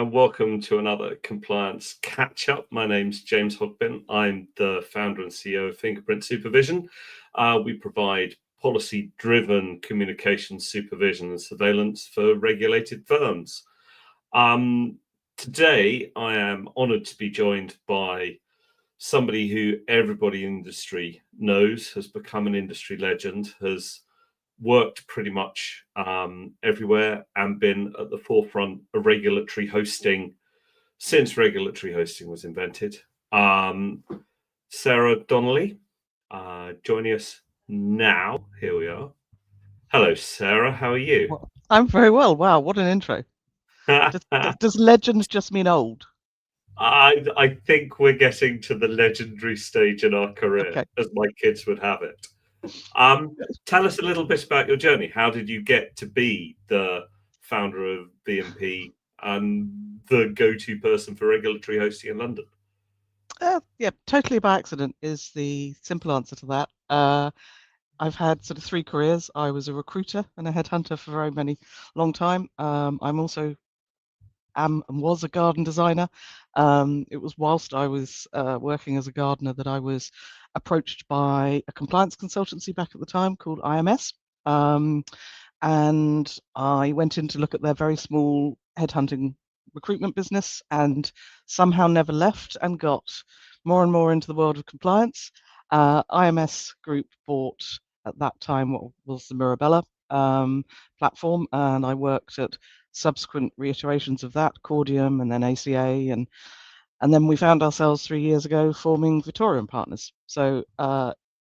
and welcome to another compliance catch-up. My name's James Hogbin. I'm the founder and CEO of Fingerprint Supervision. We provide policy-driven communication supervision and surveillance for regulated firms. Today, I am honoured to be joined by somebody who everybody in the industry knows, has become an industry legend, has worked pretty much everywhere and been at the forefront of regulatory hosting since regulatory hosting was invented. Sarah Donnelly, joining us now. Here we are. Hello, Sarah. How are you? Well, I'm very well. Wow, what an intro. Does legend just mean old? I think we're getting to the legendary stage in our career, Okay. as my kids would have it. Tell us a little bit about your journey. How did you get to be the founder of BMP and the go-to person for regulatory hosting in London? Yeah, totally by accident is the simple answer to that. I've had sort of three careers. I was a recruiter and a headhunter for a very long time. I'm also am and was a garden designer. It was whilst I was working as a gardener that I was approached by a compliance consultancy back at the time called IMS. And I went in to look at their very small headhunting recruitment business and somehow never left and got more and more into the world of compliance. IMS Group bought at that time what was the Mirabella platform, and I worked at subsequent reiterations of that, Cordium and then ACA, and then we found ourselves 3 years ago forming Vittoria and Partners. So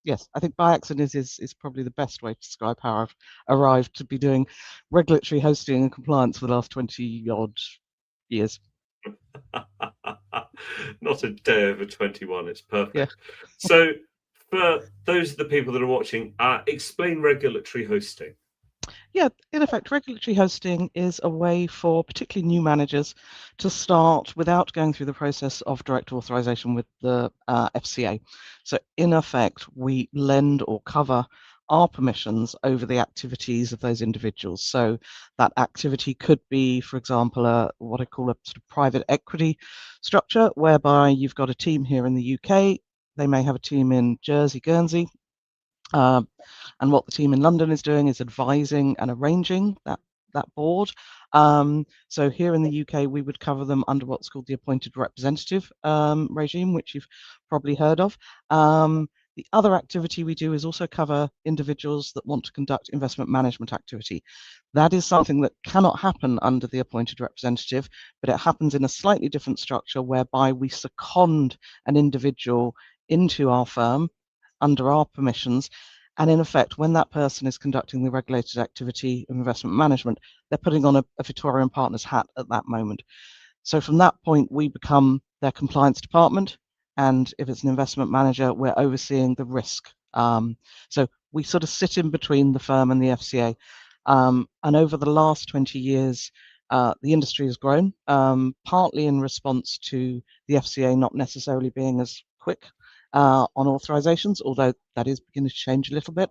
yes, I think by accident is probably the best way to describe how I've arrived to be doing regulatory hosting and compliance for the last 20 odd years. Not a day over 21. It's perfect. Yeah. So for those of the people that are watching, explain regulatory hosting. Yeah, in effect, regulatory hosting is a way for particularly new managers to start without going through the process of direct authorization with the FCA. So in effect, we lend or cover our permissions over the activities of those individuals. So that activity could be, for example, what I call a sort of private equity structure, whereby you've got a team here in the UK, they may have a team in Jersey, Guernsey, and what the team in London is doing is advising and arranging that board. So here in the UK, we would cover them under what's called the appointed representative regime, which you've probably heard of. The other activity we do is also cover individuals that want to conduct investment management activity. That is something that cannot happen under the appointed representative, but it happens in a slightly different structure whereby we second an individual into our firm under our permissions. And in effect, when that person is conducting the regulated activity of investment management, they're putting on a Vittoria and Partners hat at that moment. So from that point, we become their compliance department. And if it's an investment manager, we're overseeing the risk. So we sort of sit in between the firm and the FCA. And over the last 20 years, the industry has grown, partly in response to the FCA not necessarily being as quick on authorizations, although that is beginning to change a little bit,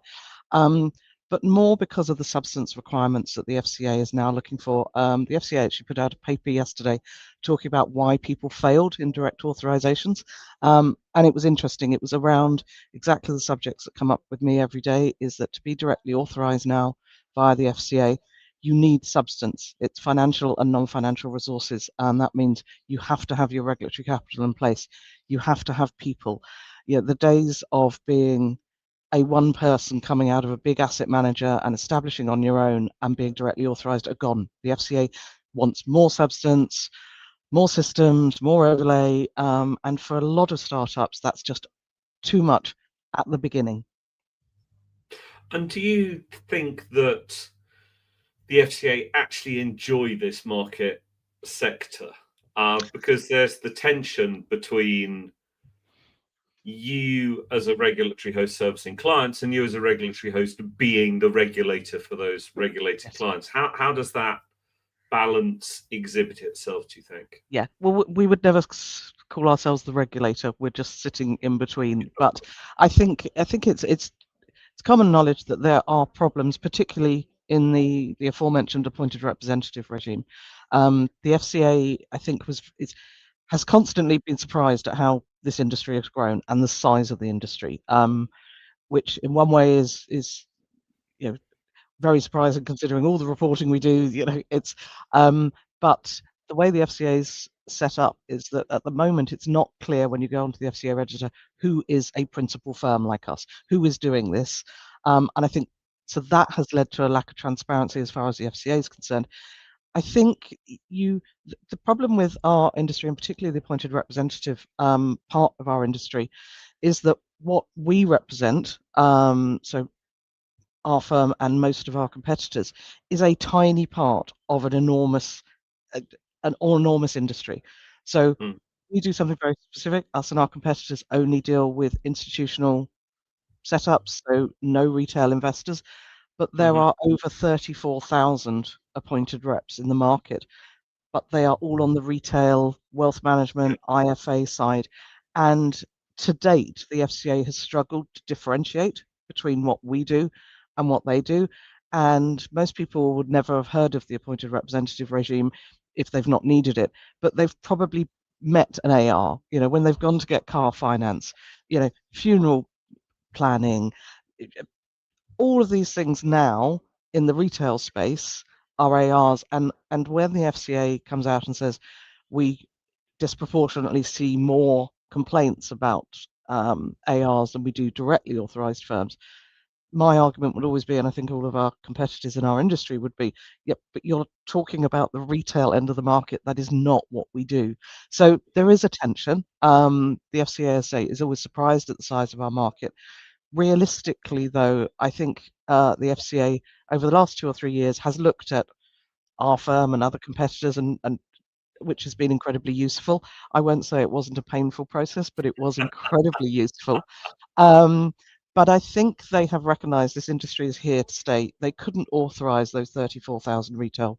but more because of the substance requirements that the FCA is now looking for. The FCA actually put out a paper yesterday talking about why people failed in direct authorizations, and it was interesting. It was around exactly the subjects that come up with me every day, is that to be directly authorized now via the FCA, you need substance. It's financial and non-financial resources, and that means you have to have your regulatory capital in place. You have to have people. The days of being a one person coming out of a big asset manager and establishing on your own and being directly authorized are gone. The FCA wants more substance, more systems, more overlay, and for a lot of startups, that's just too much at the beginning. And do you think that the FCA actually enjoy this market sector? Because there's the tension between you as a regulatory host servicing clients and you as a regulatory host being the regulator for those regulated clients. How does that balance exhibit itself, do you think? Yeah, well, we would never call ourselves the regulator. We're just sitting in between. But I think it's common knowledge that there are problems, particularly in the aforementioned appointed representative regime. The FCA, I think, has constantly been surprised at how this industry has grown and the size of the industry, which in one way is very surprising considering all the reporting we do. It's but the way the FCA is set up is that at the moment it's not clear when you go onto the FCA register who is a principal firm like us, who is doing this, and I think so that has led to a lack of transparency as far as the FCA is concerned. I think the problem with our industry, and particularly the appointed representative part of our industry, is that what we represent, so our firm and most of our competitors, is a tiny part of an enormous industry. So we do something very specific. Us and our competitors only deal with institutional setups, so no retail investors. But there are over 34,000 appointed reps in the market, but they are all on the retail, wealth management, IFA side. And to date, the FCA has struggled to differentiate between what we do and what they do. And most people would never have heard of the appointed representative regime if they've not needed it, but they've probably met an AR, when they've gone to get car finance, funeral planning, all of these things now in the retail space are ARs, and when the FCA comes out and says we disproportionately see more complaints about ARs than we do directly authorised firms, my argument would always be, and I think all of our competitors in our industry would be, yep, but you're talking about the retail end of the market. That is not what we do. So there is a tension. The FCA is always surprised at the size of our market. Realistically, though, I think the FCA over the last 2 or 3 years has looked at our firm and other competitors, and which has been incredibly useful. I won't say it wasn't a painful process, but it was incredibly useful. But I think they have recognised this industry is here to stay. They couldn't authorise those 34,000 retail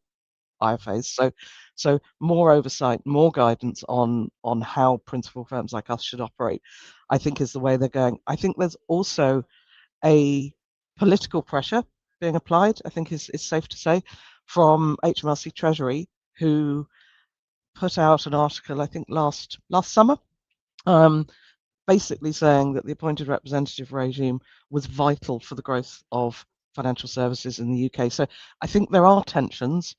IFAs, so more oversight, more guidance on how principal firms like us should operate, I think, is the way they're going. I think there's also a political pressure being applied, I think is safe to say, from HMRC Treasury, who put out an article, I think last summer, basically saying that the appointed representative regime was vital for the growth of financial services in the UK. So I think there are tensions,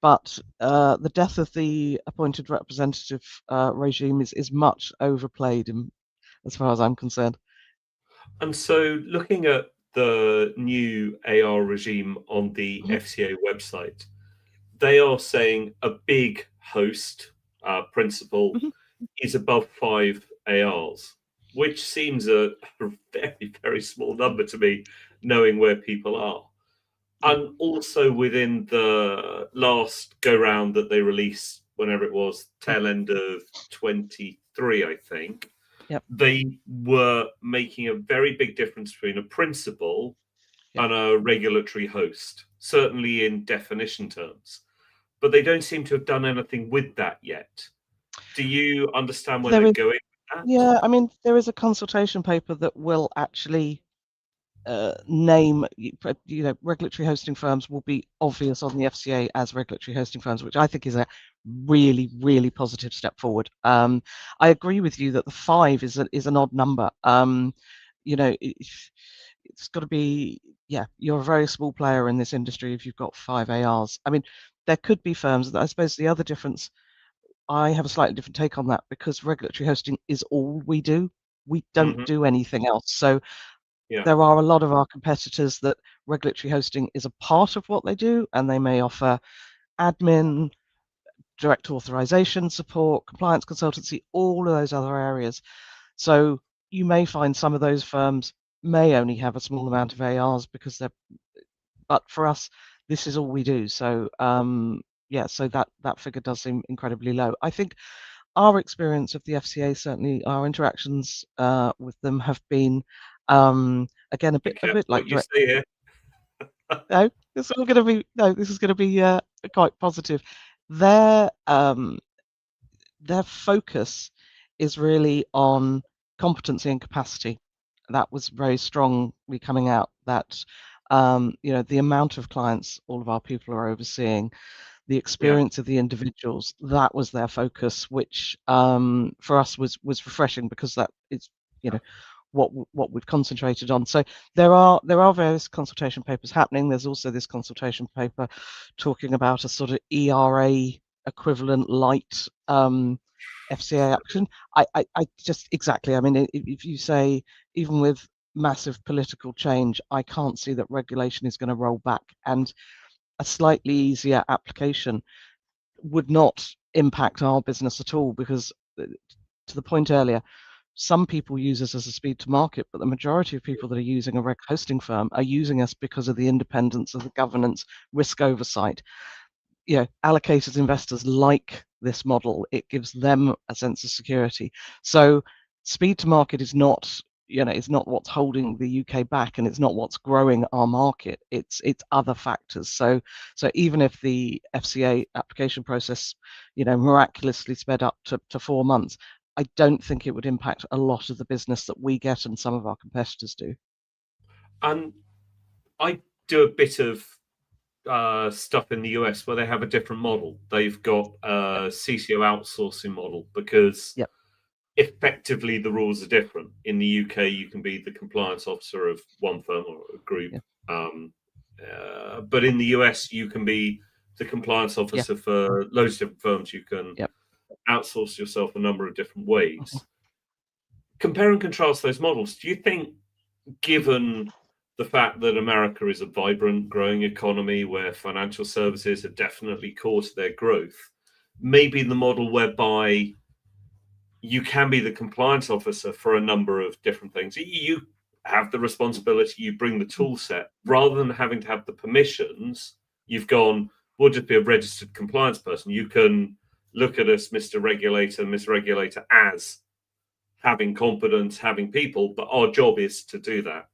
but the death of the appointed representative regime is much overplayed as far as I'm concerned. And so looking at the new AR regime on the FCA website, they are saying a big host principal is above 5 ARs, which seems a very, very small number to me, knowing where people are. And also within the last go round that they released, whenever it was, tail end of 23, I think, they were making a very big difference between a principal and a regulatory host, certainly in definition terms. But they don't seem to have done anything with that yet. Do you understand where they're going with that? Yeah, I mean, there is a consultation paper that will actually name, regulatory hosting firms will be obvious on the FCA as regulatory hosting firms, which I think is a really, really positive step forward. I agree with you that the 5 is an odd number. It's got to be, you're a very small player in this industry if you've got 5 ARs. I mean, there could be firms that, I suppose the other difference, I have a slightly different take on that, because regulatory hosting is all we do. We don't do anything else. So there are a lot of our competitors that regulatory hosting is a part of what they do, and they may offer admin, direct authorization support, compliance consultancy, all of those other areas. So you may find some of those firms may only have a small amount of ARs because but for us, this is all we do. So so that figure does seem incredibly low. I think our experience of the FCA, certainly our interactions with them, have been again a bit like what you say here. No, this is going to be quite positive. Their focus is really on competency and capacity. That was very strongly coming out, that The amount of clients all of our people are overseeing, the experience of the individuals, that was their focus, which for us was refreshing, because that is what we've concentrated on. So there are various consultation papers happening. There's also this consultation paper talking about a sort of ERA equivalent light FCA action. I just exactly. I mean, if you say, even with massive political change, I can't see that regulation is going to roll back, and a slightly easier application would not impact our business at all, because to the point earlier, some people use us as a speed to market, but the majority of people that are using a reg hosting firm are using us because of the independence of the governance, risk oversight. Allocators, investors like this model. It gives them a sense of security. So speed to market is not, it's not what's holding the UK back, and it's not what's growing our market. It's other factors. So even if the FCA application process, miraculously sped up to 4 months, I don't think it would impact a lot of the business that we get and some of our competitors do. And I do a bit of stuff in the US where they have a different model. They've got a CCO outsourcing model, because effectively the rules are different. In the UK, you can be the compliance officer of one firm or a group, but in the US, you can be the compliance officer for loads of different firms. You can outsource yourself a number of different ways. Compare and contrast those models. Do you think, given the fact that America is a vibrant, growing economy where financial services are definitely core to their growth, maybe the model whereby you can be the compliance officer for a number of different things, you have the responsibility, you bring the tool set, rather than having to have the permissions, you've gone, we'll just be a registered compliance person. You can look at us, Mr. Regulator, Miss Regulator, as having competence, having people, but our job is to do that.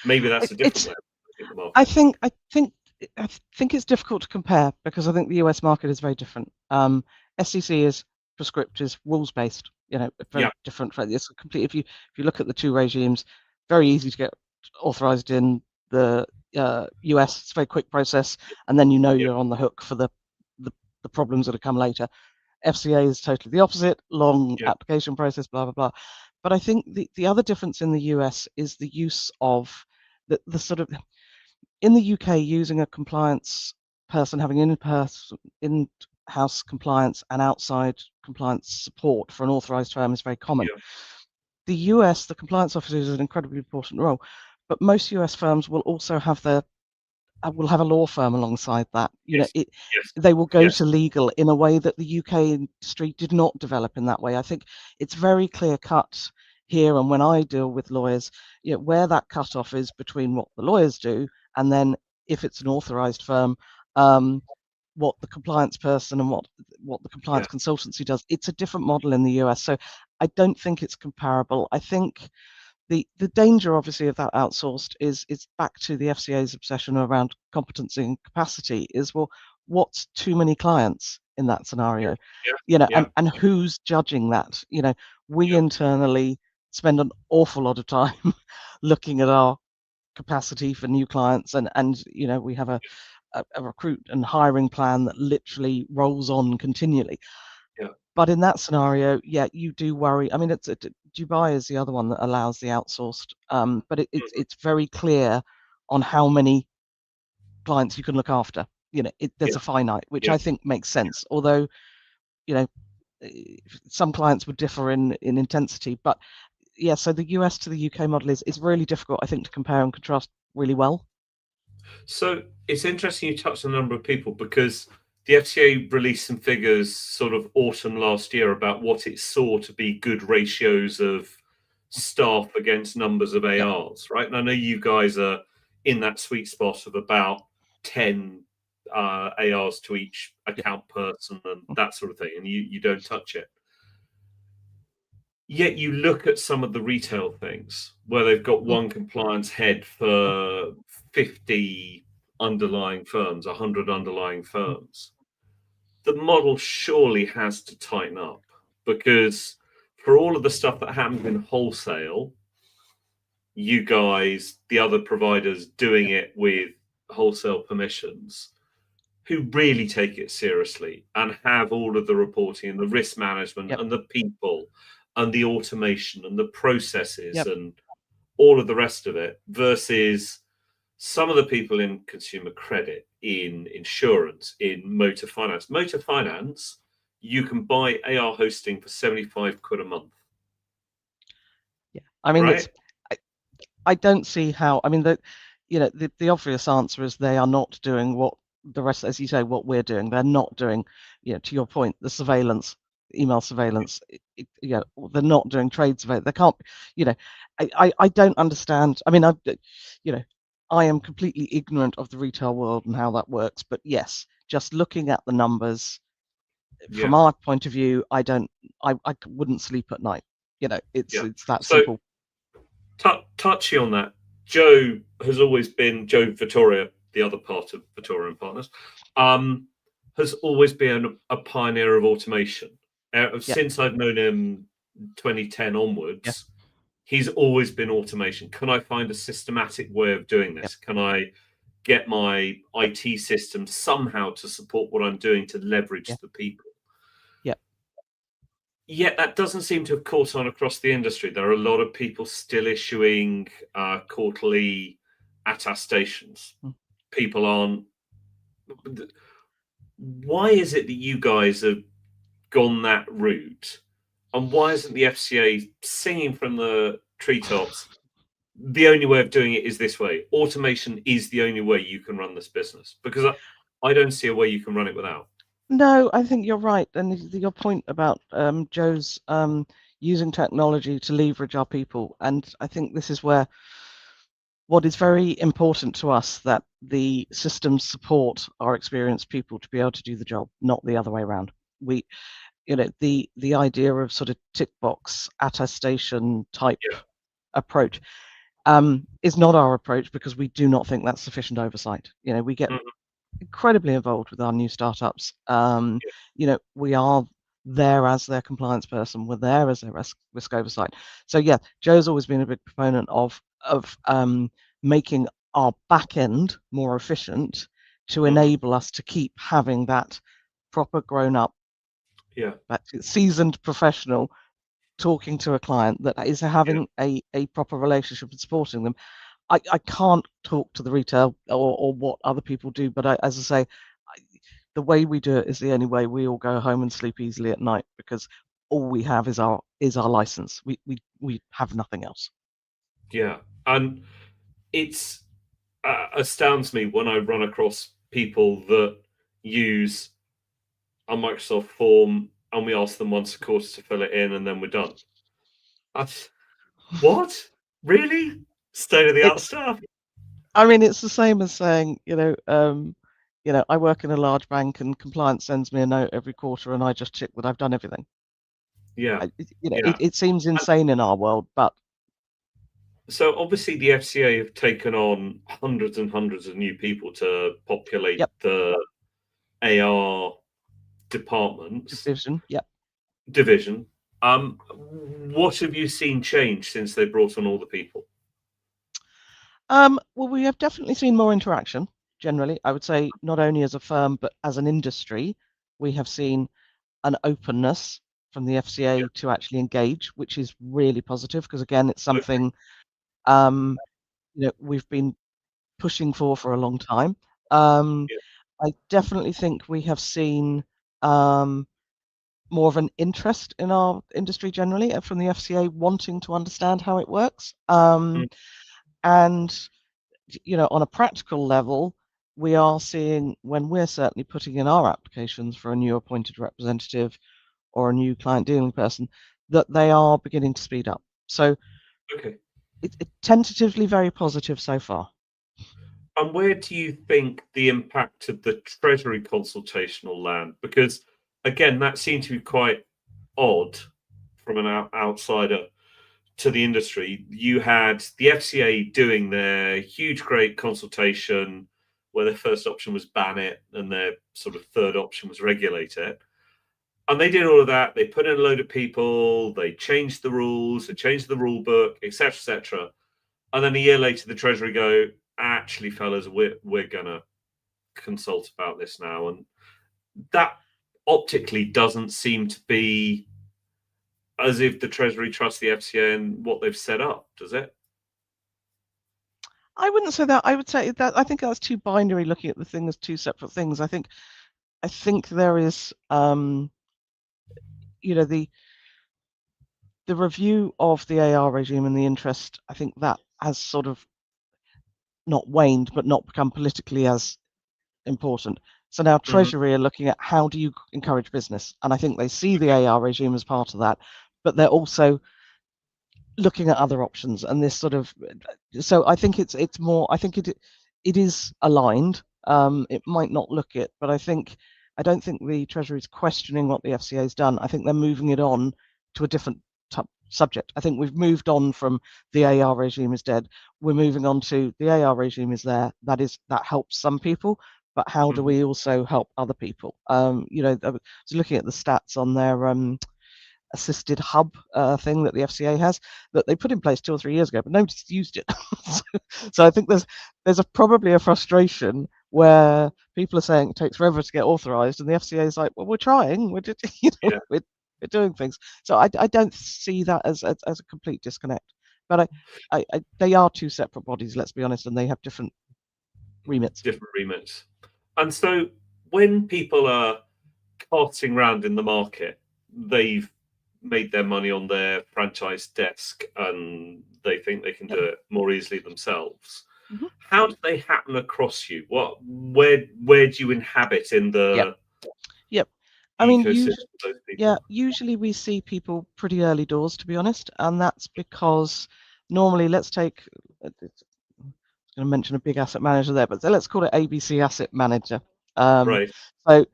Maybe that's a different way of looking at the market. I think it's difficult to compare, because I think the US market is very different. SEC is prescriptive, rules based. Very different. It's complete. If you look at the two regimes, very easy to get authorized in the US. It's a very quick process, and then you're on the hook for the problems that come later. FCA is totally the opposite, long application process, blah, blah, blah. But I think the other difference in the US is the use of the sort of, in the UK, using a compliance person, having in-house compliance and outside compliance support for an authorized firm is very common. The US, the compliance officer is an incredibly important role, but most US firms will also have will have a law firm alongside that. They will go to legal in a way that the UK industry did not develop in that way. I think it's very clear cut here, and when I deal with lawyers, where that cutoff is between what the lawyers do and then, if it's an authorized firm, what the compliance person and what the compliance consultancy does. It's a different model in the US, so I don't think it's comparable. I think the danger, obviously, of that outsourced is back to the FCA's obsession around competency and capacity. Is, well, what's too many clients in that scenario? And who's judging that? We internally spend an awful lot of time looking at our capacity for new clients, and we have a recruit and hiring plan that literally rolls on continually. But in that scenario, you do worry. I mean, Dubai is the other one that allows the outsourced, but it's very clear on how many clients you can look after. There's a finite, which I think makes sense. Although, some clients would differ in intensity. But so the US to the UK model is really difficult, I think, to compare and contrast really well. So it's interesting you touched on a number of people, because the FCA released some figures sort of autumn last year about what it saw to be good ratios of staff against numbers of ARs, right? And I know you guys are in that sweet spot of about 10 ARs to each account person and that sort of thing, and you don't touch it. Yet you look at some of the retail things where they've got one compliance head for 50 underlying firms, 100 underlying firms. The model surely has to tighten up, because for all of the stuff that happens in wholesale, you guys, the other providers doing it with wholesale permissions, who really take it seriously and have all of the reporting and the risk management Yep. and the people and the automation and the processes Yep. and all of the rest of it, versus some of the people in consumer credit, in insurance, in motor finance. Motor finance, you can buy AR hosting for 75 quid a month. Yeah. I mean, right? I don't see how. I mean, the obvious answer is they are not doing what the rest, as you say, what we're doing. They're not doing, to your point, the surveillance, email surveillance. They're not doing trade surveillance. They can't. I don't understand. I mean, I am completely ignorant of the retail world and how that works. But yes, just looking at the numbers from our point of view, I wouldn't sleep at night. It's that So, simple. touching on that, Joe has always been, Joe Vittoria, the other part of Vittoria and Partners, has always been a pioneer of automation. Since I've known him 2010 onwards, he's always been automation. Can I find a systematic way of doing this? Can I get my IT system somehow to support what I'm doing to leverage the people? Yet that doesn't seem to have caught on across the industry. There are a lot of people still issuing quarterly attestations. People aren't. Why is it that you guys have gone that route? And why isn't the FCA singing from the treetops? The only way of doing it is this way. Automation is the only way you can run this business, because I don't see a way you can run it without. No, I think you're right. And your point about Joe's using technology to leverage our people. And I think this is where what is very important to us, that the systems support our experienced people to be able to do the job, not the other way around. The idea of sort of tick box attestation type approach is not our approach, because we do not think that's sufficient oversight. We get incredibly involved with our new startups. We are there as their compliance person. We're there as their risk oversight. So yeah, Joe's always been a big proponent of making our back end more efficient to enable us to keep having that proper grown up, seasoned professional talking to a client that is having a proper relationship and supporting them. I can't talk to the retail or what other people do, but as I say, the way we do it is the only way we all go home and sleep easily at night, because all we have is our license. We have nothing else. Yeah, and it's astounds me when I run across people that use a Microsoft form and we ask them once a quarter to fill it in and then we're done. What? Really? State of the art stuff? I mean, it's the same as saying, I work in a large bank and compliance sends me a note every quarter and I just check that I've done everything. It seems insane in our world, but. So obviously the FCA have taken on hundreds and hundreds of new people to populate the AR departments. Division. What have you seen change since they brought on all the people? Well, we have definitely seen more interaction. Generally, I would say, not only as a firm but as an industry, we have seen an openness from the FCA to actually engage, which is really positive, because again, it's something we've been pushing for a long time. I definitely think we have seen more of an interest in our industry generally from the FCA wanting to understand how it works. And on a practical level, we are seeing, when we're certainly putting in our applications for a new appointed representative or a new client dealing person, that they are beginning to speed up. So it's tentatively very positive so far. And where do you think the impact of the Treasury consultation will land? Because again, that seemed to be quite odd from an outsider to the industry. You had the FCA doing their huge, great consultation where their first option was ban it and their sort of third option was regulate it. And they did all of that. They put in a load of people. They changed the rules. They changed the rule book, etc., etc. and then a year later the Treasury go, actually, fellas, we're gonna consult about this now, and that optically doesn't seem to be as if the Treasury trusts the FCA and what they've set up, does it? I wouldn't say that. I would say that I think that's too binary, looking at the thing as two separate things. I think there is, the review of the AR regime and the interest. I think that has sort of not waned, but not become politically as important. So now Treasury are looking at how do you encourage business, and I think they see the AR regime as part of that, but they're also looking at other options, and this sort of, so I think it's more, I think it is aligned. It might not look it, but I don't think the Treasury is questioning what the FCA has done. I think they're moving it on to a different subject. I think we've moved on from the AR regime is dead. We're moving on to the AR regime is there. That helps some people, but how do we also help other people? I was looking at the stats on their assisted hub thing that the FCA has, that they put in place 2 or 3 years ago, but nobody's used it. So I think there's probably a frustration where people are saying it takes forever to get authorised, and the FCA is like, well, we're trying, we're doing things. So I don't see that as a complete disconnect. But they are two separate bodies, let's be honest, and they have different remits. And so when people are carting around in the market, they've made their money on their franchise desk and they think they can do it more easily themselves. How do they happen across you? Where do you inhabit in the I mean, usually we see people pretty early doors, to be honest, and that's because normally, let's take, I'm going to mention a big asset manager there, but let's call it ABC Asset Manager. Right. So,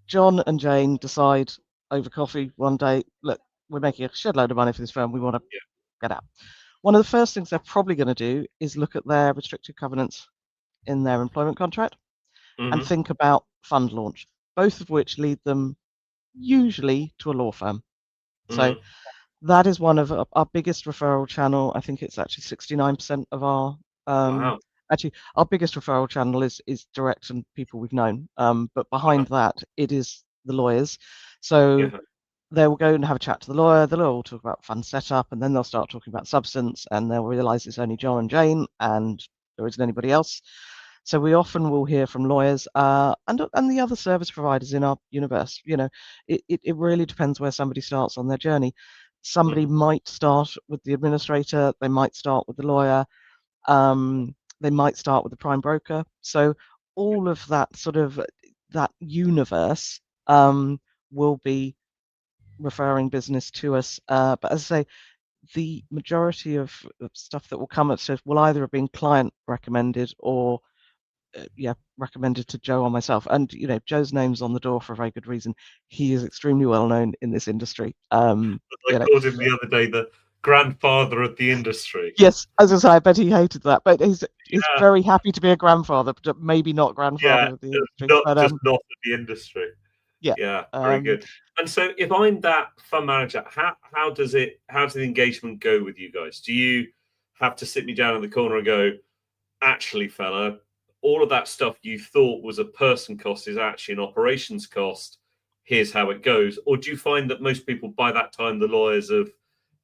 John and Jane decide over coffee one day, look, we're making a shed load of money for this firm, we want to get out. One of the first things they're probably going to do is look at their restricted covenants in their employment contract and think about fund launch, both of which lead them usually to a law firm. So that is one of our biggest referral channel. I think it's actually 69% of our actually our biggest referral channel is direct and people we've known, but behind that it is the lawyers. So they will go and have a chat to the lawyer will talk about fund setup, and then they'll start talking about substance, and they'll realize it's only John and Jane and there isn't anybody else. So we often will hear from lawyers and the other service providers in our universe. It really depends where somebody starts on their journey. Somebody might start with the administrator, they might start with the lawyer, they might start with the prime broker. So all of that sort of that universe will be referring business to us. But as I say, the majority of stuff that will come at us will either have been client recommended or recommended to Joe or myself. And Joe's name's on the door for a very good reason. He is extremely well known in this industry. I called him the other day the grandfather of the industry. Yes, as I say, I bet he hated that, but he's very happy to be a grandfather, but maybe not grandfather of the industry. Just not of the industry. Very good. And so if I'm that fund manager, how does the engagement go with you guys? Do you have to sit me down in the corner and go, actually, fella, all of that stuff you thought was a person cost is actually an operations cost. Here's how it goes. Or do you find that most people by that time, the lawyers have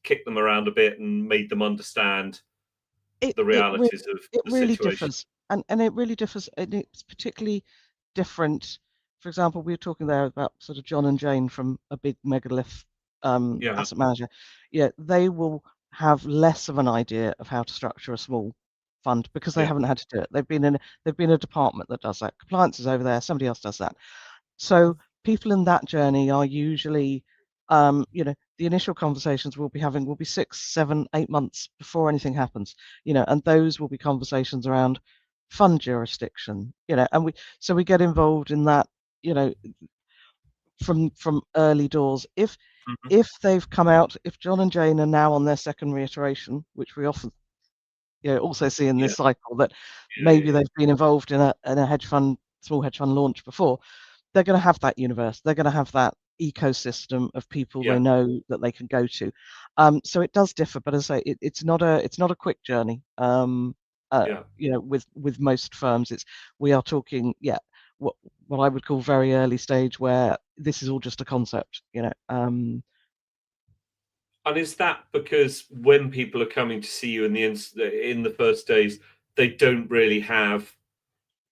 kicked them around a bit and made them understand the realities of the really situation? Differs. And it really differs. And it's particularly different. For example, we were talking there about sort of John and Jane from a big megalith asset manager. They will have less of an idea of how to structure a small fund because they haven't had to do it. They've been a department that does that. Compliance is over there. Somebody else does that. So people in that journey are usually, the initial conversations we'll be having will be 6, 7, 8 months before anything happens. And those will be conversations around fund jurisdiction. And we get involved in that. From early doors. If they've come out, if John and Jane are now on their second reiteration, which we often also see in this cycle, that maybe they've been involved in a hedge fund, small hedge fund launch before, they're going to have that universe. They're going to have that ecosystem of people Yeah. they know that they can go to. So it does differ, but as I say, it's not a quick journey. Yeah. With most firms, we are talking, what I would call very early stage, where this is all just a concept. And is that because when people are coming to see you in the first days, they don't really have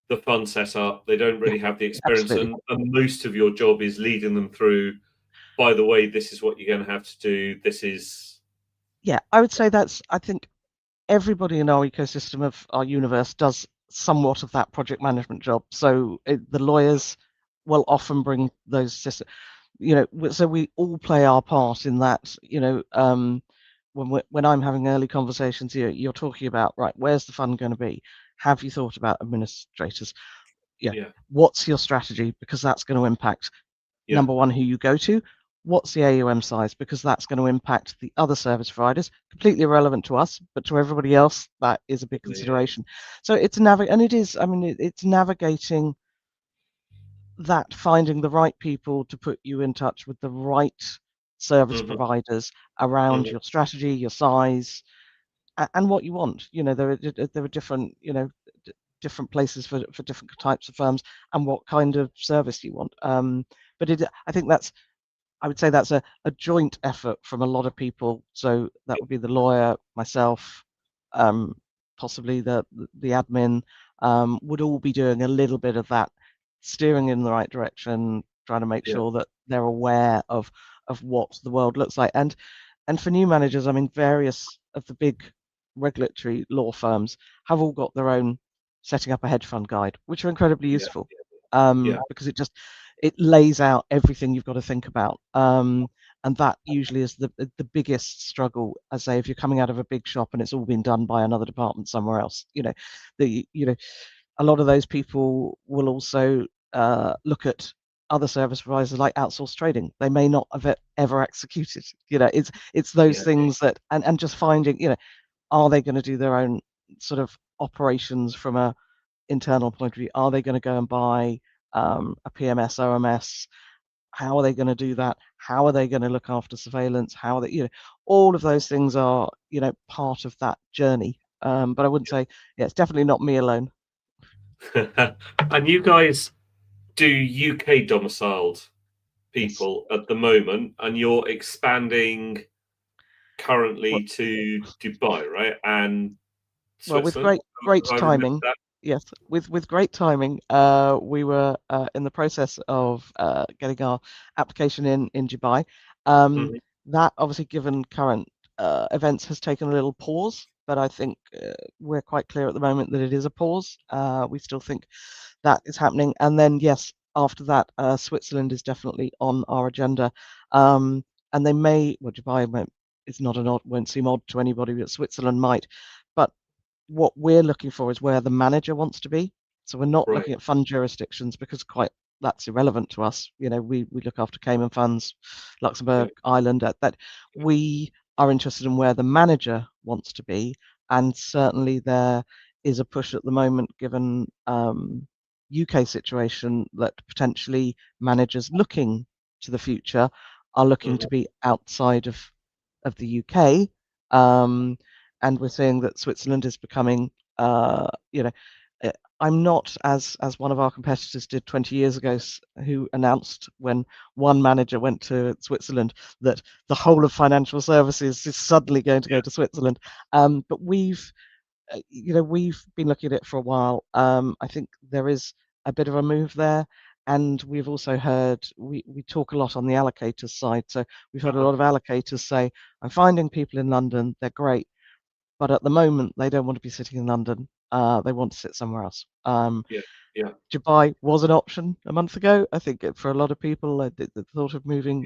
the fund set up, they don't Yeah, really have the experience, absolutely. and most of your job is leading them through, by the way, this is what you're going to have to do. This is Yeah, I would say I think everybody in our ecosystem of our universe does somewhat of that project management job. So the lawyers will often bring those systems, so we all play our part in that. When I'm having early conversations here, you're talking about, right, where's the fund going to be? Have you thought about administrators? Yeah. yeah, What's your strategy? Because that's going to impact, yeah, number one, who you go to. What's the AUM size? Because that's going to impact the other service providers. Completely irrelevant to us, but to everybody else, that is a big yeah, consideration. So it's navigating that, finding the right people to put you in touch with the right service hmm providers around hmm your strategy, your size, and what you want. There are different, different places for different types of firms and what kind of service you want. But I think I would say that's a joint effort from a lot of people. So that would be the lawyer, myself, um, possibly the admin, would all be doing a little bit of that, steering in the right direction, trying to make yeah, sure that they're aware of what the world looks like. And for new managers, I mean, various of the big regulatory law firms have all got their own setting up a hedge fund guide, which are incredibly yeah, useful, yeah, because it lays out everything you've got to think about. And that usually is the biggest struggle. I say, if you're coming out of a big shop and it's all been done by another department somewhere else, a lot of those people will also look at other service providers like outsourced trading. They may not have ever executed. It's those yeah, things that, and just finding, are they going to do their own sort of operations from a internal point of view? Are they going to go and buy a PMS, OMS? How are they going to do that? How are they going to look after surveillance? How are they, all of those things are, part of that journey. But I wouldn't say, yeah, it's definitely not me alone. yeah. And you guys do UK domiciled Yes. people at the moment, and you're expanding Well, currently to Dubai, right? And well, with Switzerland. great I remember timing, that. yes, with great timing, we were in the process of getting our application in Dubai. Um, Mhm. that obviously, given current events, has taken a little pause, but I think we're quite clear at the moment that it is a pause. We still think that is happening, and then yes, after that, Switzerland is definitely on our agenda. And they may, well, Dubai is not an odd, won't seem odd to anybody, but Switzerland might. But what we're looking for is where the manager wants to be. So we're not Right. looking at fund jurisdictions, because quite that's irrelevant to us. We look after Cayman funds, Yeah. Luxembourg, Ireland. That we are interested in where the manager wants to be, and certainly there is a push at the moment, given UK situation, that potentially managers looking to the future are looking to Mhm. be outside of the UK. Um, and we're seeing that Switzerland is becoming, uh, you know, uh, I'm not, as one of our competitors did 20 years ago, who announced, when one manager went to Switzerland, that the whole of financial services is suddenly going to go to Switzerland. But we've been looking at it for a while. I think there is a bit of a move there. And we've also heard, we talk a lot on the allocators side. So we've heard a Uh-huh. lot of allocators say, I'm finding people in London, they're great, but at the moment they don't want to be sitting in London. They want to sit somewhere else. Yeah. Yeah. Dubai was an option a month ago. I think for a lot of people, the thought of moving,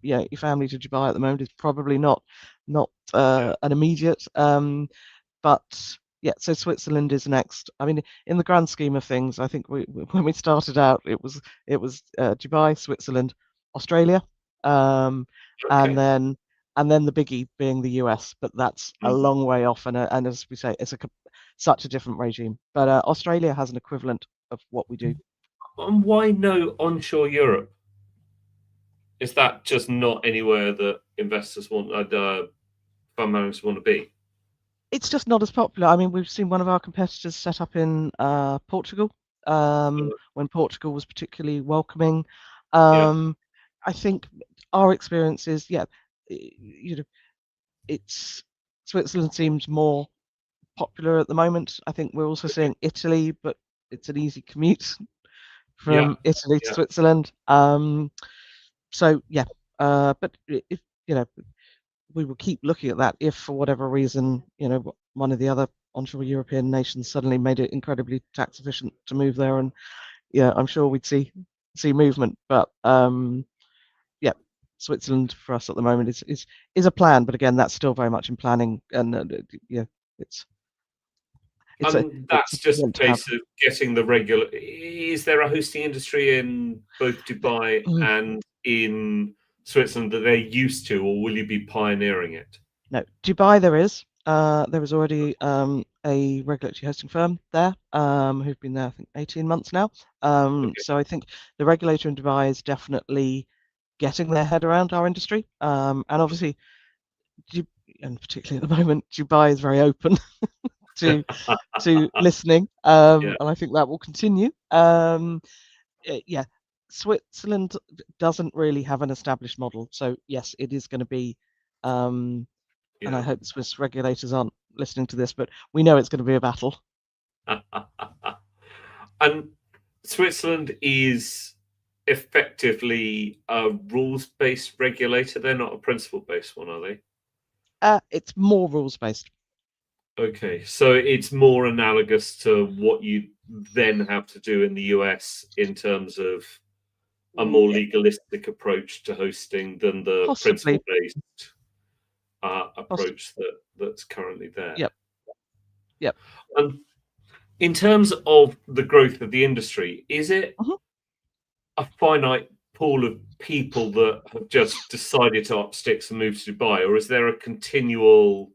Yeah. your family to Dubai at the moment is probably not Yeah. an immediate. But yeah, so Switzerland is next. I mean, in the grand scheme of things, I think when we started out, it was Dubai, Switzerland, Australia, um, and Okay. then the biggie being the US. But that's a Mhm. long way off, and as we say, it's such a different regime. But Australia has an equivalent of what we do. And why no onshore Europe? Is that just not anywhere that investors want, fund managers want to be? It's just not as popular. I mean, we've seen one of our competitors set up in Portugal, when Portugal was particularly welcoming. Yeah, I think our experience is, yeah, you know, it's Switzerland seems more popular at the moment. I think we're also seeing Italy, but it's an easy commute yeah, from Italy to yeah. Switzerland. So yeah, but if we will keep looking at that if, for whatever reason, one of the other onshore European nations suddenly made it incredibly tax efficient to move there, and yeah, I'm sure we'd see movement. But yeah, Switzerland for us at the moment is a plan, but again, that's still very much in planning, and yeah, it's it's a And it's a that's just a want to have. case of getting the regular. Is there a hosting industry in both Dubai Mm, and in Switzerland that they're used to, or will you be pioneering it? No, Dubai there is already a regulatory hosting firm there who've been there, I think, 18 months now. Okay. So I think the regulator in Dubai is definitely getting their head around our industry. And obviously, Du- and particularly at the moment, Dubai is very open to listening, Yeah. and I think that will continue. Yeah, Switzerland doesn't really have an established model, so yes, it is going to be. And I Yeah. hope the Swiss regulators aren't listening to this, but we know it's going to be a battle. And Switzerland is effectively a rules-based regulator. They're not a principle-based one, are they? It's more rules based. Okay, so it's more analogous to what you then have to do in the US in terms of a more Yeah, legalistic approach to hosting than the possibly. principle-based Poss- approach that's currently there. yep, yep. And in terms of the growth of the industry, is it Mhm. a finite pool of people that have just decided to up sticks and move to Dubai, or is there a continual,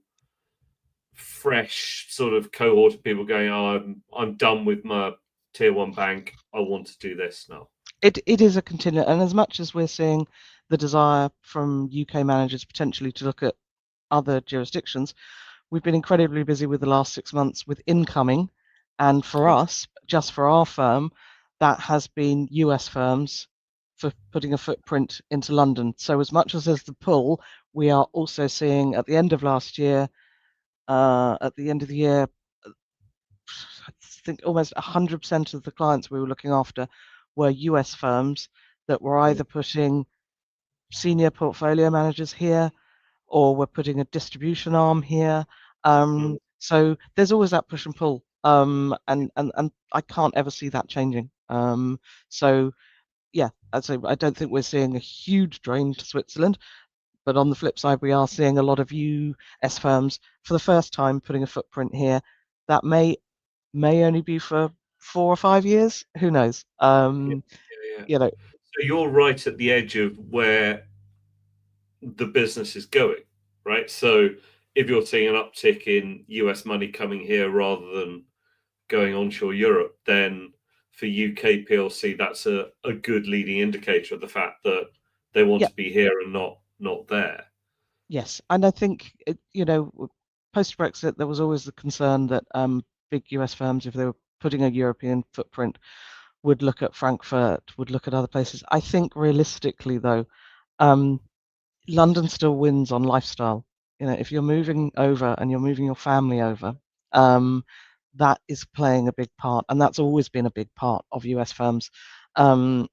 fresh sort of cohort of people going, "Oh, I'm done with my tier one bank. I want to do this now." It is a continuum, and as much as we're seeing the desire from UK managers potentially to look at other jurisdictions, we've been incredibly busy with the last 6 months with incoming, and for Okay. us, just for our firm, that has been US firms for putting a footprint into London. So as much as there's the pull, we are also seeing at the end of last year, at the end of the year, I think almost 100% of the clients we were looking after were US firms that were Mm, either putting senior portfolio managers here or we're putting a distribution arm here. mm. So there's always that push and pull, and I can't ever see that changing. So yeah, I'd say I don't think we're seeing a huge drain to Switzerland, but on the flip side, we are seeing a lot of US firms for the first time putting a footprint here. That may only be for 4 or 5 years. Who knows? Yeah, yeah, yeah. You know, So you're right at the edge of where the business is going, right? So if you're seeing an uptick in US money coming here rather than going onshore Europe, then for UK PLC, that's a good leading indicator of the fact that they want yeah, to be here and not there. yes, and I think post Brexit, there was always the concern that big US firms, if they were putting a European footprint, would look at Frankfurt, would look at other places. I think realistically, though, um, London still wins on lifestyle. If you're moving over and you're moving your family over, um, that is playing a big part, and that's always been a big part of US firms. Um,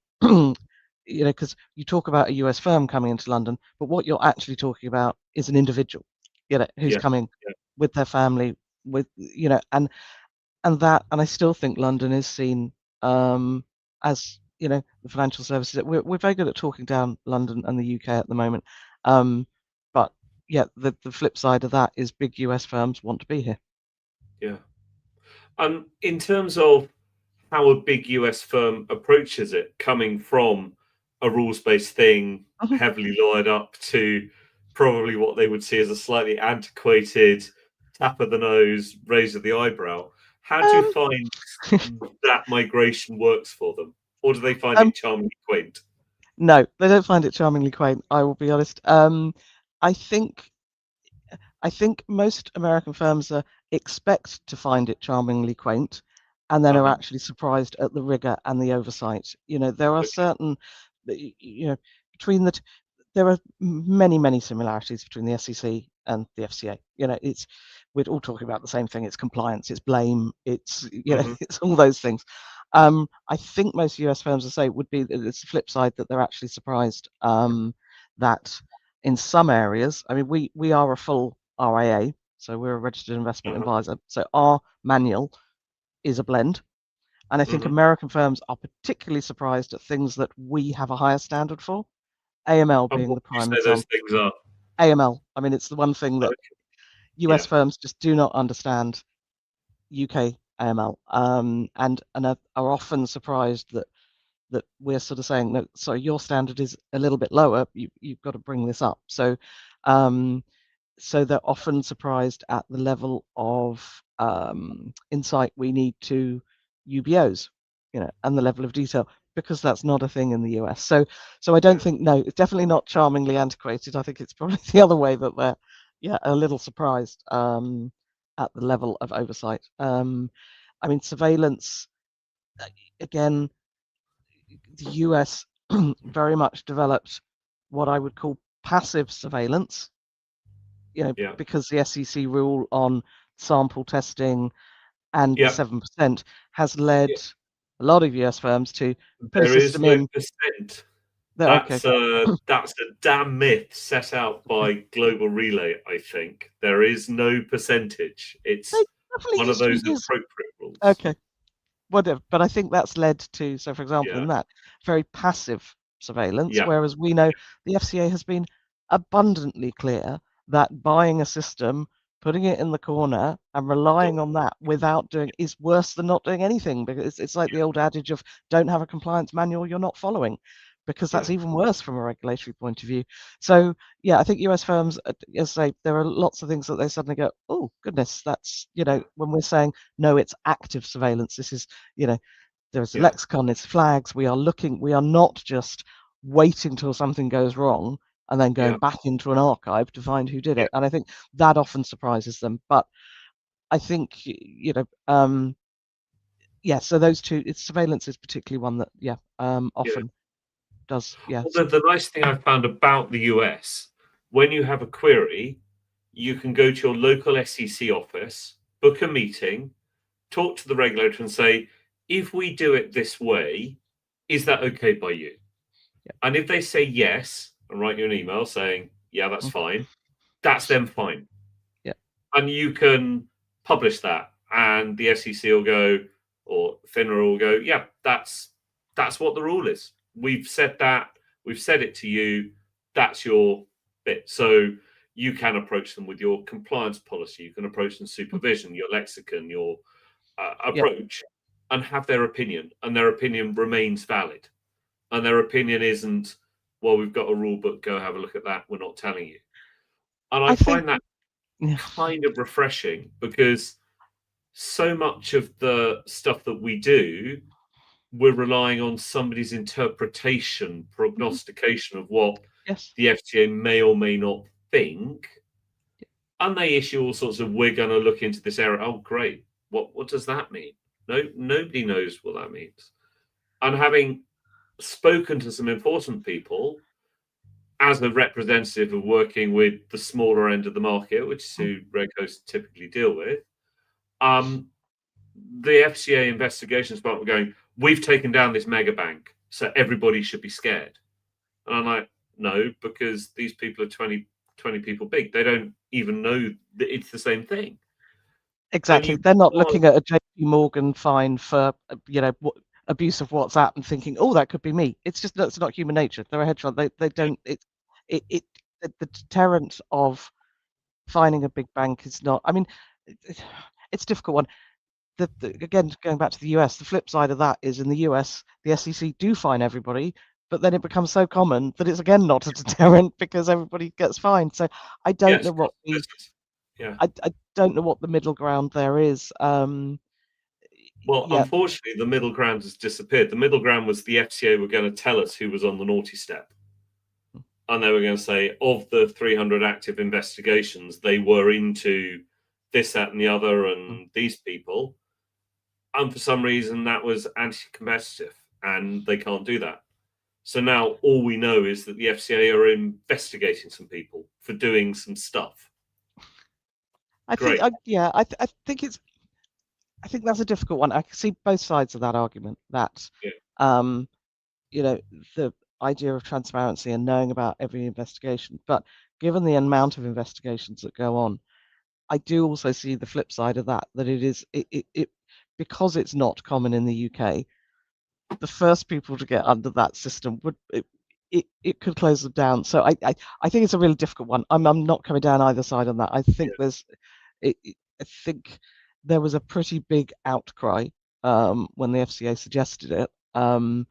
because you talk about a US firm coming into London, but what you're actually talking about is an individual, who's Yeah, coming yeah, with their family, with and I still think London is seen as the financial services. We're very good at talking down London and the UK at the moment, um, but yeah, the flip side of that is big US firms want to be here. yeah. In terms of how a big US firm approaches it, coming from a rules-based thing, Mhm. heavily lawyered up to probably what they would see as a slightly antiquated tap of the nose, raise of the eyebrow. How do you Um, find that migration works for them? Or do they find um, it charmingly quaint? No, they don't find it charmingly quaint. I will be honest. I think most American firms expect to find it charmingly quaint, and then are Uh-huh. actually surprised at the rigor and the oversight. There are Okay. certain, between there are many similarities between the SEC and the FCA. We're all talking about the same thing. It's compliance, it's blame, it's Mhm. it's all those things. I think most US firms would say would be that it's the flip side, that they're actually surprised that in some areas, I mean, we are a full RIA, so we're a registered investment Uh-huh. advisor. So our manual is a blend. And I think Mhm. American firms are particularly surprised at things that we have a higher standard for, AML And being what the would you prime say those example. things are? AML, I mean, it's the one thing that Okay. US Yeah. firms just do not understand UK AML, and are often surprised that we're sort of saying, no, sorry, your standard is a little bit lower. You've got to bring this up. Um, so they're often surprised at the level of insight we need to UBOs, and the level of detail, because that's not a thing in the US. So I don't Yeah. think, no, it's definitely not charmingly antiquated. I think it's probably the other way, that they're, a little surprised at the level of oversight. I mean, surveillance, again, the US very much developed what I would call passive surveillance, Yeah. because the SEC rule on sample testing and the Yeah. 7% has led Yeah. a lot of US firms to put a There is system no in. percent. There, okay. That's a damn myth set out Okay. by Global Relay, I think. There is no percentage. They It's definitely one of used to those be. Yes. appropriate rules. Okay. Whatever. But I think that's led to, so for example, Yeah. in that, very passive surveillance, Yeah. whereas we know the FCA has been abundantly clear that buying a system, putting it in the corner, and relying on that without doing is worse than not doing anything, because it's like the old adage of don't have a compliance manual you're not following, because Yeah. that's even worse from a regulatory point of view. So yeah, I think US firms, as I say, there are lots of things that they suddenly go, oh goodness, that's, Yeah. when we're saying no, it's active surveillance. This is, there's a Yeah. lexicon, it's flags. We are not just waiting till something goes wrong and then going Yeah. back into an archive to find who did Yeah. it. And I think that often surprises them. But I think, yeah, so those two, surveillance is particularly one that, Yeah. often does, Well, yes. the nice thing I found about the US, when you have a query, you can go to your local SEC office, book a meeting, talk to the regulator and say, if we do it this way, is that okay by you? Yeah. And if they say yes, and write you an email saying, yeah, that's Mm. fine, that's then fine. Yeah. And you can publish that, and the SEC will go, or FINRA will go, yeah, that's what the rule is. We've said that, we've said it to you, that's your bit. So you can approach them with your compliance policy, you can approach them Mm. supervision, your lexicon, your Yeah. approach, and have their opinion, and their opinion remains valid. And their opinion isn't, well, we've got a rule book, go have a look at that, we're not telling you. And I I think, find that yeah. kind of refreshing, because so much of the stuff that we do, we're relying on somebody's interpretation, Mhm. prognostication of what Yes. the FTA may or may not think. And they issue all sorts of, we're going to look into this area. Oh, great. What does that mean? No, nobody knows what that means. And having spoken to some important people as a representative of working with the smaller end of the market, which is Mm. who Regos typically deal with, um, the FCA investigations department going, we've taken down this mega bank, so everybody should be scared. And I'm like, no, because these people are 20 people big. They don't even know that it's the same thing. And Exactly. you They're not can't, looking at a JP Morgan fine for, abuse of WhatsApp and thinking, oh, that could be me. It's just, that's not human nature. They're a hedge fund. They don't, it the deterrent of finding a big bank is not, I mean, it's a difficult one. Again, going back to the US, the flip side of that is in the US, the SEC do fine everybody, but then it becomes so common that it's again not a deterrent because everybody gets fined. So I don't yes, know what business. Yeah. I don't know what the middle ground there is. Well, yeah. unfortunately, the middle ground has disappeared. The middle ground was the FCA were going to tell us who was on the naughty step. And they were going to say, of the 300 active investigations, they were into this, that, and the other, and these people. And for some reason, that was anti-competitive, and they can't do that. So now all we know is that the FCA are investigating some people for doing some stuff. I Great. think, I think it's. I think that's a difficult one. I can see both sides of that argument. That, you know, the idea of transparency and knowing about every investigation. But given the amount of investigations that go on, I do also see the flip side of that. That it because it's not common in the UK. The first people to get under that system would it could close them down. So I think it's a really difficult one. I'm not coming down either side on that. I think there's I think there was a pretty big outcry when the FCA suggested it. And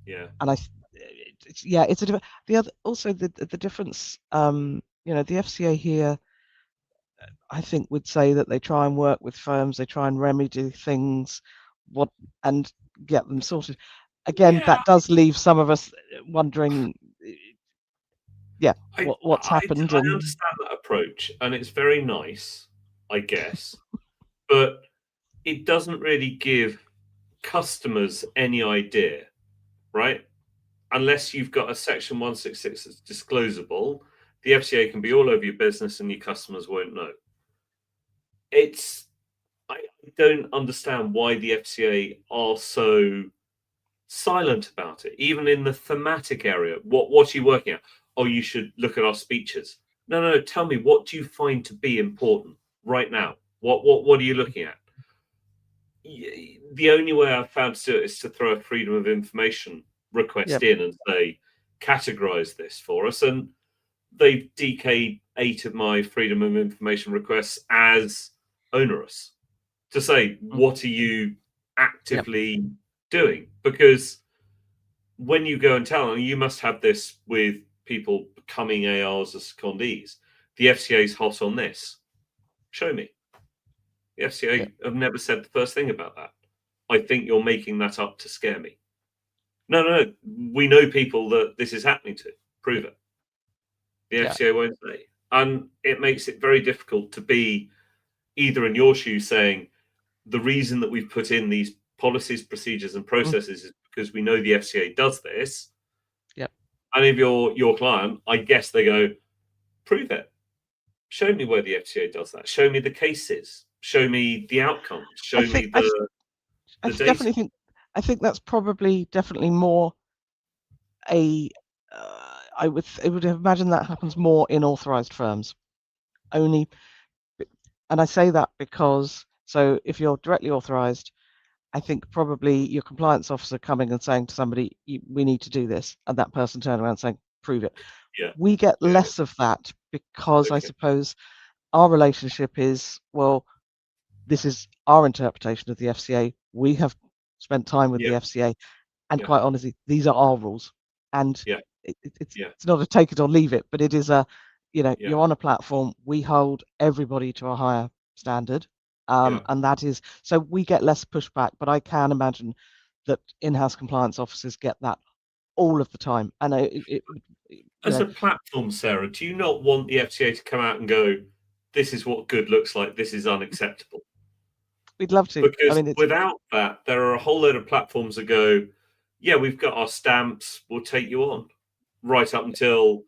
it's a the other also the difference. You know, the FCA here, I think, would say that they try and work with firms, they try and remedy things, and get them sorted. Again, that does leave some of us wondering, what's happened. I understand that approach, and it's very nice, I guess, but it doesn't really give customers any idea, right? Unless you've got a Section 166 that's disclosable, the FCA can be all over your business and your customers won't know. I don't understand why the FCA are so silent about it, even in the thematic area. What are you working at? Oh, you should look at our speeches. No, tell me, what do you find to be important right now? What are you looking at? The only way I've found to do it is to throw a freedom of information request in and say, categorize this for us. And they've DK'd 8 of my freedom of information requests as onerous to say, what are you actively doing? Because when you go and tell them, you must have this with people becoming ARs as secondees. The FCA is hot on this. Show me. The FCA have never said the first thing about that. I think you're making that up to scare me. No. We know people that this is happening to. Prove it. The FCA won't say. And it makes it very difficult to be either in your shoes saying, the reason that we've put in these policies, procedures, and processes is because we know the FCA does this. And if you're your client, I guess they go, prove it. Show me where the FCA does that. Show me the cases. Show me the outcomes. Show me the data. I think that's probably definitely more I would imagine that happens more in authorized firms. And I say that because, so if you're directly authorized, I think probably your compliance officer coming and saying to somebody, we need to do this, and that person turning around and saying, prove it. We get less of that because I suppose our relationship is, well, this is our interpretation of the FCA. We have spent time with the FCA, and quite honestly, these are our rules. And it's not a take it or leave it, but it is you're on a platform. We hold everybody to a higher standard. And that is, so we get less pushback, but I can imagine that in-house compliance officers get that all of the time. And as a platform, Sarah, do you not want the FCA to come out and go, this is what good looks like, this is unacceptable? We'd love to. Because without that, there are a whole load of platforms that go, yeah, we've got our stamps, we'll take you on, right up until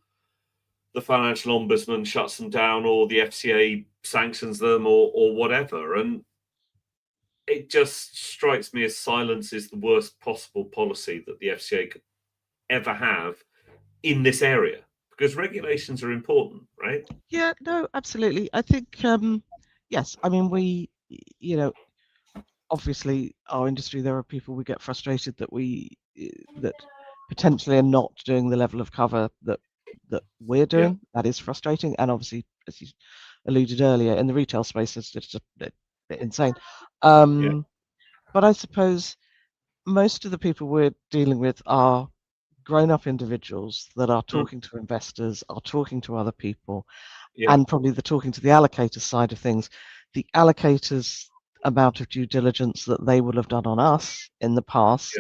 the financial ombudsman shuts them down or the FCA sanctions them or whatever. And it just strikes me as silence is the worst possible policy that the FCA could ever have in this area, because regulations are important, right? Yeah, no, absolutely. I think, yes, I mean, we, obviously our industry, there are people we get frustrated that potentially are not doing the level of cover that we're doing. That is frustrating. And obviously, as you alluded earlier, in the retail space, it's just a bit insane. But I suppose most of the people we're dealing with are grown-up individuals that are talking to investors, are talking to other people, and probably they're talking to the allocator side of things. The allocators amount of due diligence that they will have done on us in the past.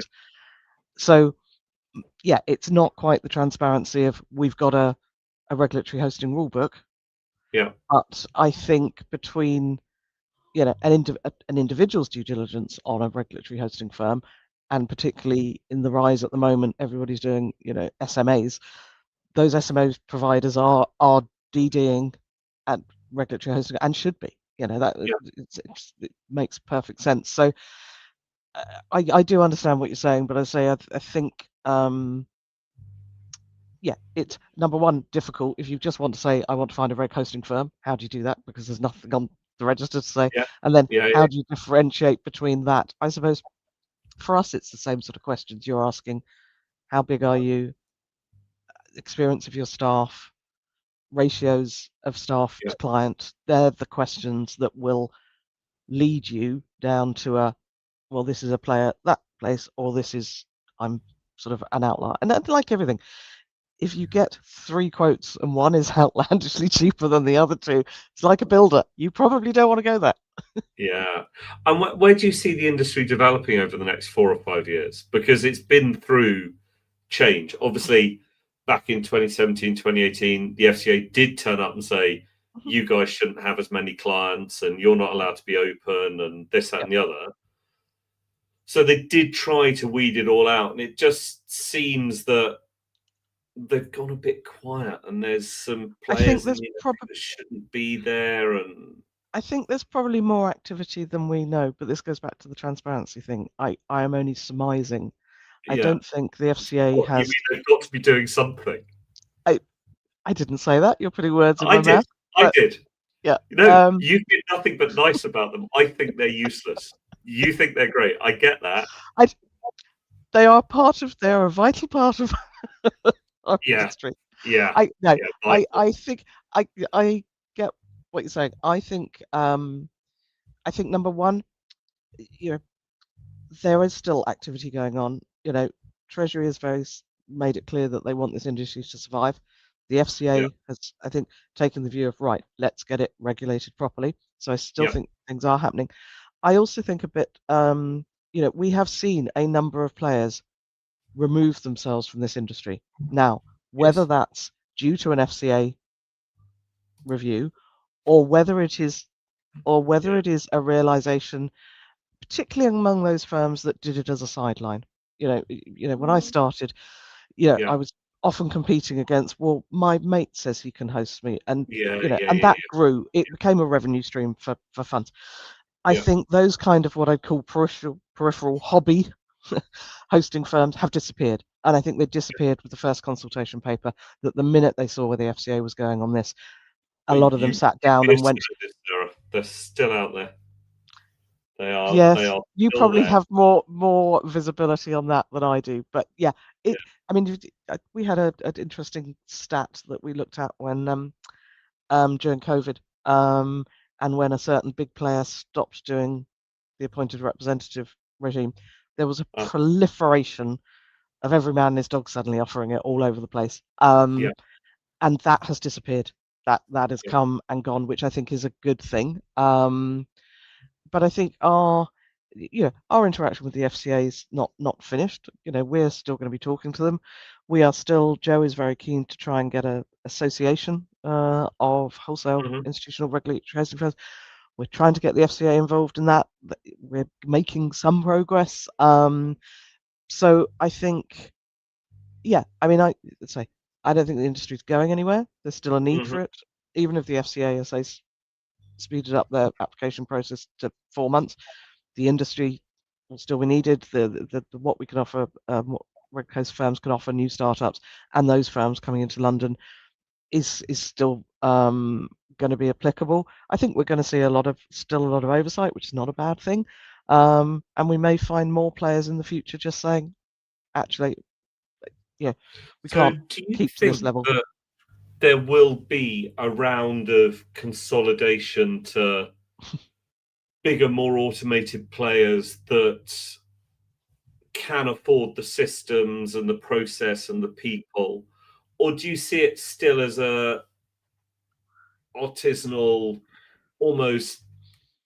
So yeah, it's not quite the transparency of we've got a regulatory hosting rulebook. Yeah. But I think between an individual's due diligence on a regulatory hosting firm, and particularly in the rise at the moment, everybody's doing SMAs. Those SMA providers are DDing at regulatory hosting and should be. That it makes perfect sense. So I do understand what you're saying, but I think it's number one, difficult. If you just want to say, I want to find a reg hosting firm, how do you do that? Because there's nothing on the register to say. And then how do you differentiate between that? I suppose for us, it's the same sort of questions you're asking. How big are you? Experience of your staff, ratios of staff to client. They're the questions that will lead you down to well, this is a player that place, or this is, I'm sort of an outlier. And like everything, if you get 3 quotes and one is outlandishly cheaper than the other 2, it's like a builder. You probably don't want to go there. Yeah. And where do you see the industry developing over the next 4 or 5 years? Because it's been through change. Obviously, back in 2017, 2018, the FCA did turn up and say, you guys shouldn't have as many clients and you're not allowed to be open and this, that, and the other. So they did try to weed it all out. And it just seems that they've gone a bit quiet and there's some players that shouldn't be there. And I think there's probably more activity than we know, but this goes back to the transparency thing. I am only surmising. I don't think the FCA has. You mean they've got to be doing something? I didn't say that. You're putting words in my mouth. I did. Yeah. You've been nothing but nice about them. I think they're useless. You think they're great. I get that. They are a vital part of our industry. Yeah. I think I get what you're saying. I think number one, there is still activity going on. Treasury has made it clear that they want this industry to survive. The FCA has, I think, taken the view of, right, let's get it regulated properly. So I still think things are happening. I also think a bit, we have seen a number of players remove themselves from this industry. Now, whether that's due to an FCA review or whether it is a realization, particularly among those firms that did it as a sideline. When I started, I was often competing against, well, my mate says he can host me, and and that grew. It became a revenue stream for funds. I think those kind of what I'd call peripheral hobby hosting firms have disappeared, and I think they disappeared with the first consultation paper. That the minute they saw where the FCA was going on this, a lot of them sat down and went. They're still out there. They are. Yes, they are you probably have more visibility on that than I do, but I mean, we had an interesting stat that we looked at when during COVID, and when a certain big player stopped doing the appointed representative regime, there was a proliferation of every man and his dog suddenly offering it all over the place, and that has disappeared. That has come and gone, which I think is a good thing. But I think our interaction with the FCA is not finished. We're still going to be talking to them. Joe is very keen to try and get an association of wholesale institutional regulatory hosting firms. We're trying to get the FCA involved in that. We're making some progress. So I think, I mean, I don't think the industry is going anywhere. There's still a need for it, even if the FCA, as I speeded up their application process to 4 months. The industry will still be needed. The what we can offer, what Red Coast firms can offer new startups, and those firms coming into London is still going to be applicable. I think we're going to see still a lot of oversight, which is not a bad thing. And we may find more players in the future just saying, actually, we can't keep to this level. That there will be a round of consolidation to bigger, more automated players that can afford the systems and the process and the people? Or do you see it still as a artisanal, almost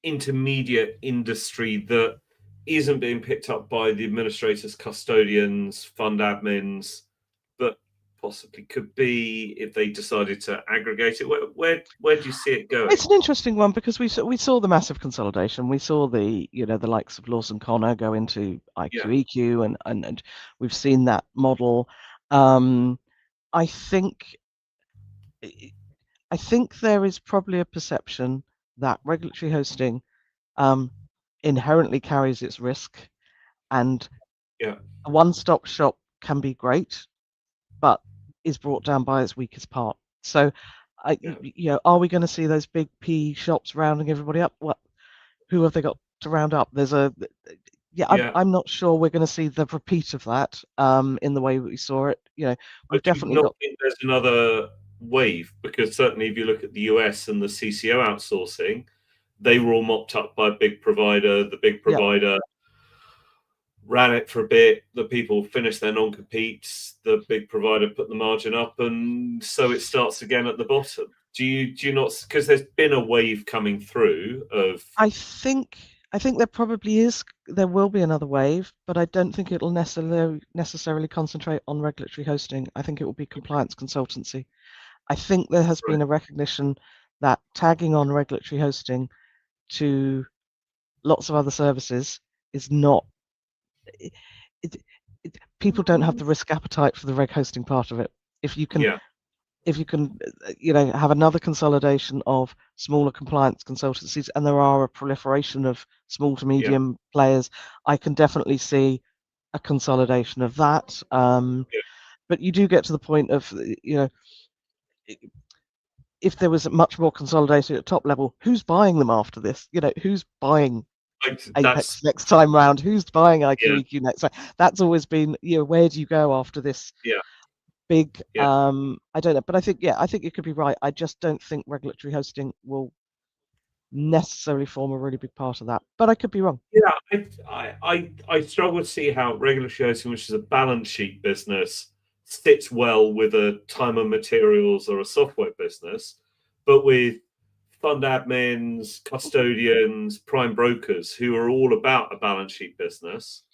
intermediate industry that isn't being picked up by the administrators, custodians, fund admins, but possibly could be if they decided to aggregate it? Where do you see it going? It's an interesting one because we saw the massive consolidation. We saw the the likes of Lawson Connor go into IQ-EQ, and we've seen that model. I think there is probably a perception that regulatory hosting inherently carries its risk, and Yeah. a one-stop shop can be great, but is brought down by its weakest part. So, are we going to see those big P shops rounding everybody up? What? Who have they got to round up? I'm not sure we're going to see the repeat of that in the way we saw it. We've definitely got. Think there's another wave, because certainly if you look at the US and the CCO outsourcing, they were all mopped up by a big provider. The big provider ran it for a bit. The people finished their non-competes. The big provider put the margin up, and so it starts again at the bottom. Do you not? Because there's been a wave coming through of. I think there probably is. There will be another wave, but I don't think it'll necessarily concentrate on regulatory hosting. I think it will be compliance consultancy. I think there has been a recognition that tagging on regulatory hosting to lots of other services is not. People don't have the risk appetite for the reg hosting part of it. If you can have another consolidation of smaller compliance consultancies, and there are a proliferation of small to medium players, I can definitely see a consolidation of that. But you do get to the point of, if there was much more consolidation at top level, who's buying them after this? Who's buying Apex next time round? Who's buying IQ-EQ next? So that's always been, where do you go after this? Big, I don't know, but I think you could be right. I just don't think regulatory hosting will necessarily form a really big part of that, but I could be wrong. I struggle to see how regulatory hosting, which is a balance sheet business, fits well with a time and materials or a software business, but with fund admins, custodians, prime brokers, who are all about a balance sheet business,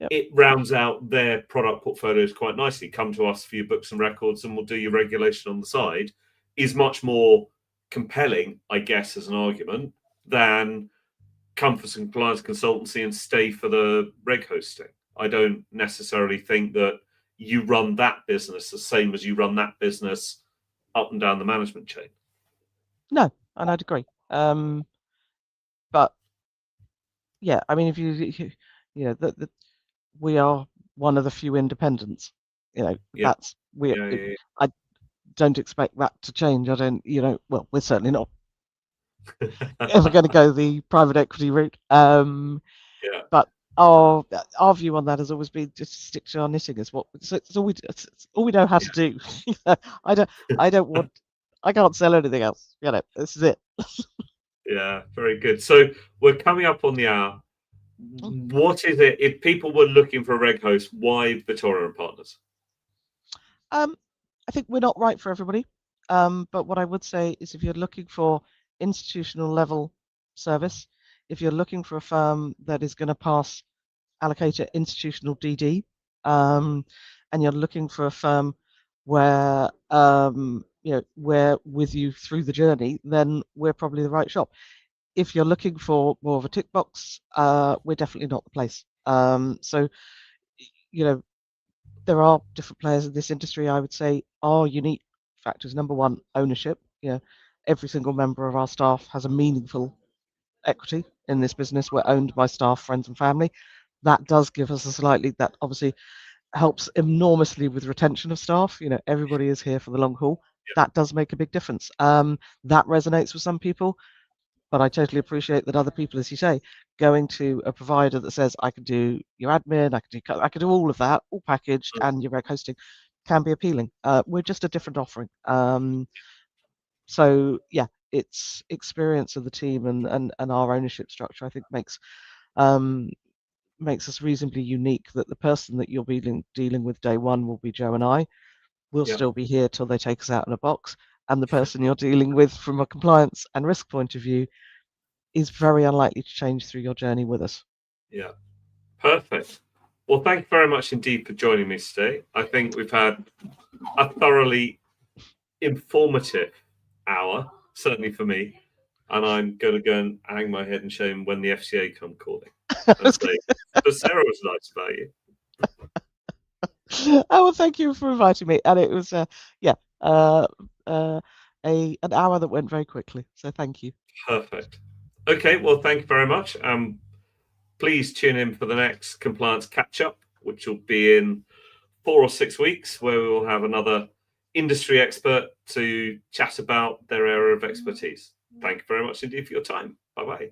it rounds out their product portfolios quite nicely. Come to us for your books and records, and we'll do your regulation on the side, is much more compelling, I guess, as an argument, than come for some compliance consultancy and stay for the reg hosting. I don't necessarily think that you run that business the same as you run that business up and down the management chain. No, and I'd agree. But yeah, I mean, if we are one of the few independents. That's I don't expect that to change. I don't. Well, we're certainly not ever going to go the private equity route. But our view on that has always been just stick to our knitting. It's all we know how to do. I can't sell anything else. This is it. Yeah, very good. So we're coming up on the hour. What is it, if people were looking for a reg host, why Vittoria and Partners? I think we're not right for everybody. But what I would say is, if you're looking for institutional level service, if you're looking for a firm that is going to pass allocator institutional DD, and you're looking for a firm where we're with you through the journey, then we're probably the right shop. If you're looking for more of a tick box, we're definitely not the place. So there are different players in this industry. I would say our unique factors: number one, ownership. Every single member of our staff has a meaningful equity in this business. We're owned by staff, friends, and family. That does give us that obviously helps enormously with retention of staff. Everybody is here for the long haul. That does make a big difference. That resonates with some people, but I totally appreciate that other people, as you say, going to a provider that says, I can do your admin, I can do all of that, all packaged, and your reg hosting, can be appealing. We're just a different offering. So yeah, it's experience of the team and our ownership structure, I think, makes us reasonably unique, that the person that you'll be dealing with day one will be Joe and I. We'll still be here till they take us out in a box. And the person you're dealing with from a compliance and risk point of view is very unlikely to change through your journey with us. Yeah, perfect. Well, thank you very much indeed for joining me today. I think we've had a thoroughly informative hour, certainly for me. And I'm going to go and hang my head and shame when the FCA come calling and say, but Sarah was nice about you. Oh, well, thank you for inviting me. And it was, an hour that went very quickly. So thank you. Perfect. Okay, well, thank you very much. Please tune in for the next compliance catch up, which will be in 4 or 6 weeks, where we will have another industry expert to chat about their area of expertise. Thank you very much indeed for your time. Bye-bye.